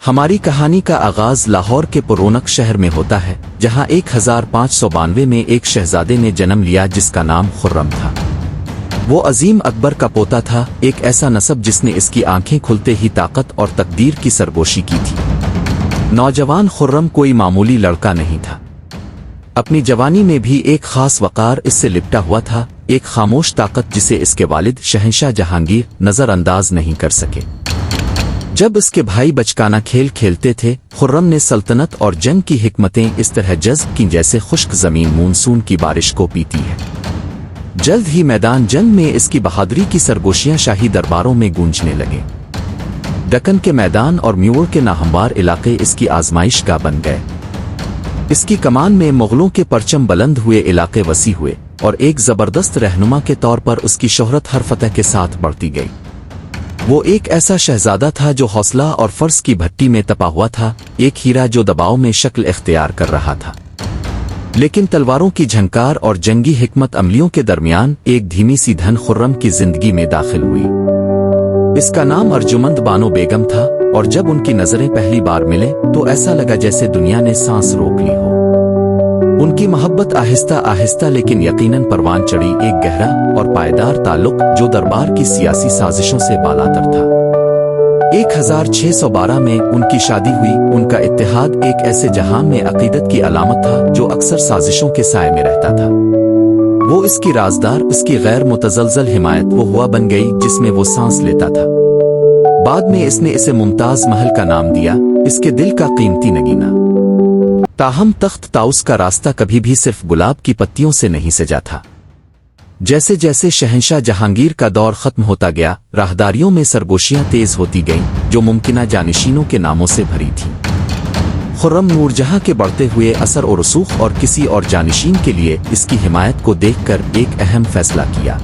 ہماری کہانی کا آغاز لاہور کے پرونق شہر میں ہوتا ہے، جہاں 1592 میں ایک شہزادے نے جنم لیا جس کا نام خرم تھا۔ وہ عظیم اکبر کا پوتا تھا، ایک ایسا نسب جس نے اس کی آنکھیں کھلتے ہی طاقت اور تقدیر کی سرگوشی کی تھی۔ نوجوان خرم کوئی معمولی لڑکا نہیں تھا۔ اپنی جوانی میں بھی ایک خاص وقار اس سے لپٹا ہوا تھا، ایک خاموش طاقت جسے اس کے والد شہنشاہ جہانگیر نظر انداز نہیں کر سکے۔ جب اس کے بھائی بچکانہ کھیل کھیلتے تھے، خرم نے سلطنت اور جنگ کی حکمتیں اس طرح جذب کی جیسے خشک زمین مونسون کی بارش کو پیتی ہے۔ جلد ہی میدان جنگ میں اس کی بہادری کی سرگوشیاں شاہی درباروں میں گونجنے لگے۔ دکن کے میدان اور میور کے ناہموار علاقے اس کی آزمائش گاہ بن گئے۔ اس کی کمان میں مغلوں کے پرچم بلند ہوئے، علاقے وسیع ہوئے، اور ایک زبردست رہنما کے طور پر اس کی شہرت ہر فتح کے ساتھ بڑھتی گئی۔ وہ ایک ایسا شہزادہ تھا جو حوصلہ اور فرض کی بھٹی میں تپا ہوا تھا، ایک ہیرا جو دباؤ میں شکل اختیار کر رہا تھا۔ لیکن تلواروں کی جھنکار اور جنگی حکمت عملیوں کے درمیان ایک دھیمی سی دھن خرم کی زندگی میں داخل ہوئی۔ اس کا نام ارجمند بانو بیگم تھا، اور جب ان کی نظریں پہلی بار ملے تو ایسا لگا جیسے دنیا نے سانس روک لی ہو۔ ان کی محبت آہستہ آہستہ لیکن یقیناً پروان چڑھی، ایک گہرا اور پائیدار تعلق جو دربار کی سیاسی سازشوں سے بالاتر تھا۔ 1612 میں ان کی شادی ہوئی۔ ان کا اتحاد ایک ایسے جہان میں عقیدت کی علامت تھا جو اکثر سازشوں کے سائے میں رہتا تھا۔ وہ اس کی رازدار، اس کی غیر متزلزل حمایت وہ ہوا بن گئی جس میں وہ سانس لیتا تھا۔ بعد میں اس نے اسے ممتاز محل کا نام دیا، اس کے دل کا قیمتی نگینہ۔ تاہم تخت طاؤس کا راستہ کبھی بھی صرف گلاب کی پتیوں سے نہیں سجا تھا۔ جیسے جیسے شہنشاہ جہانگیر کا دور ختم ہوتا گیا، راہداریوں میں سرگوشیاں تیز ہوتی گئیں جو ممکنہ جانشینوں کے ناموں سے بھری تھیں۔ خرم نور جہاں کے بڑھتے ہوئے اثر و رسوخ اور کسی اور جانشین کے لیے اس کی حمایت کو دیکھ کر ایک اہم فیصلہ کیا۔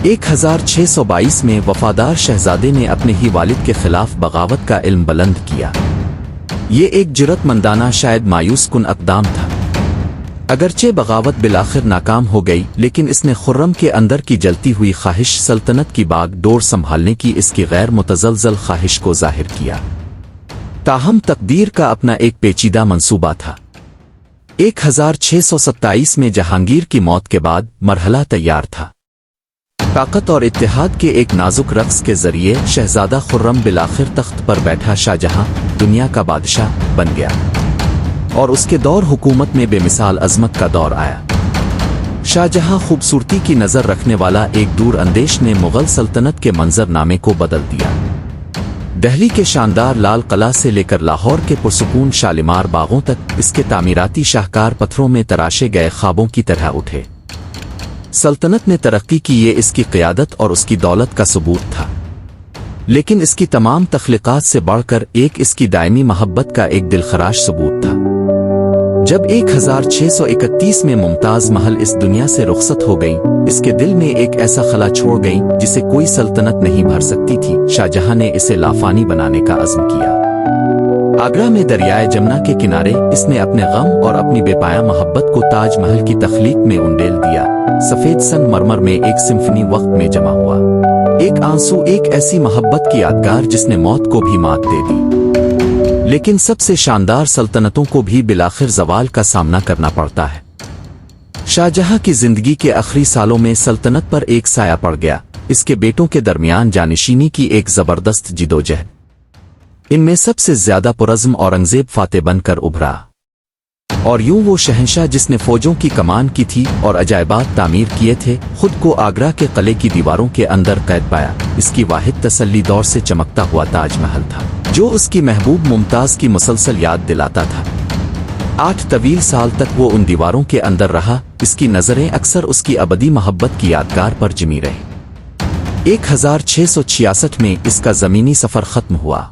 1622 میں وفادار شہزادے نے اپنے ہی والد کے خلاف بغاوت کا علم بلند کیا۔ یہ ایک جرأت مندانہ، شاید مایوس کن اقدام تھا۔ اگرچہ بغاوت بالآخر ناکام ہو گئی، لیکن اس نے خرم کے اندر کی جلتی ہوئی خواہش، سلطنت کی باغ ڈور سنبھالنے کی اس کی غیر متزلزل خواہش کو ظاہر کیا۔ تاہم تقدیر کا اپنا ایک پیچیدہ منصوبہ تھا۔ 1627 میں جہانگیر کی موت کے بعد مرحلہ تیار تھا۔ طاقت اور اتحاد کے ایک نازک رقص کے ذریعے شہزادہ خرم بالآخر تخت پر بیٹھا شاہجہاں، دنیا کا بادشاہ بن گیا، اور اس کے دور حکومت میں بے مثال عظمت کا دور آیا۔ شاہجہاں خوبصورتی کی نظر رکھنے والا ایک دور اندیش نے مغل سلطنت کے منظر نامے کو بدل دیا۔ دہلی کے شاندار لال قلعہ سے لے کر لاہور کے پرسکون شالیمار باغوں تک اس کے تعمیراتی شاہکار پتھروں میں تراشے گئے خوابوں کی طرح اٹھے۔ سلطنت نے ترقی کی، یہ اس کی قیادت اور اس کی دولت کا ثبوت تھا، لیکن اس کی تمام تخلیقات سے بڑھ کر اس کی دائمی محبت کا ایک دلخراش ثبوت تھا۔ جب 1631 میں ممتاز محل اس دنیا سے رخصت ہو گئی، اس کے دل میں ایک ایسا خلا چھوڑ گئی جسے کوئی سلطنت نہیں بھر سکتی تھی۔ شاہجہاں نے اسے لافانی بنانے کا عزم کیا۔ آگرہ میں دریائے جمنا کے کنارے اس نے اپنے غم اور اپنی بے پایا محبت کو تاج محل کی تخلیق میں انڈیل دیا۔ سفید سنگ مرمر میں ایک سمفنی وقت میں جمع ہوا، ایک آنسو، ایک ایسی محبت کی یادگار جس نے موت کو بھی مات دے دی۔ لیکن سب سے شاندار سلطنتوں کو بھی بالآخر زوال کا سامنا کرنا پڑتا ہے۔ شاہجہاں کی زندگی کے آخری سالوں میں سلطنت پر ایک سایہ پڑ گیا، اس کے بیٹوں کے درمیان جانشینی کی ایک زبردست جدوجہد۔ ان میں سب سے زیادہ پرعزم اورنگزیب فاتح بن کر ابھرا، اور یوں وہ شہنشاہ جس نے فوجوں کی کمان کی تھی اور عجائبات تعمیر کیے تھے، خود کو آگرہ کے قلعے کی دیواروں کے اندر قید پایا۔ اس کی واحد تسلی دور سے چمکتا ہوا تاج محل تھا، جو اس کی محبوب ممتاز کی مسلسل یاد دلاتا تھا۔ 8 طویل سال تک وہ ان دیواروں کے اندر رہا، اس کی نظریں اکثر اس کی ابدی محبت کی یادگار پر جمی رہی۔ 1666 میں اس کا زمینی سفر ختم ہوا۔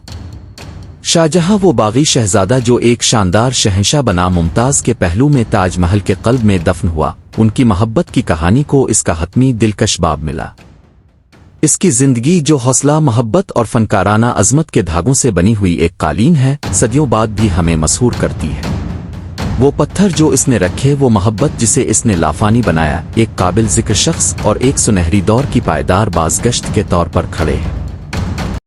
شاہجہاں وہ باغی شہزادہ جو ایک شاندار شہنشاہ بنا، ممتاز کے پہلو میں تاج محل کے قلب میں دفن ہوا۔ ان کی محبت کی کہانی کو اس کا حتمی دلکش باب ملا۔ اس کی زندگی جو حوصلہ، محبت اور فنکارانہ عظمت کے دھاگوں سے بنی ہوئی ایک قالین ہے، صدیوں بعد بھی ہمیں مسحور کرتی ہے۔ وہ پتھر جو اس نے رکھے، وہ محبت جسے اس نے لافانی بنایا، ایک قابل ذکر شخص اور ایک سنہری دور کی پائیدار بازگشت کے طور پر کھڑے ہیں۔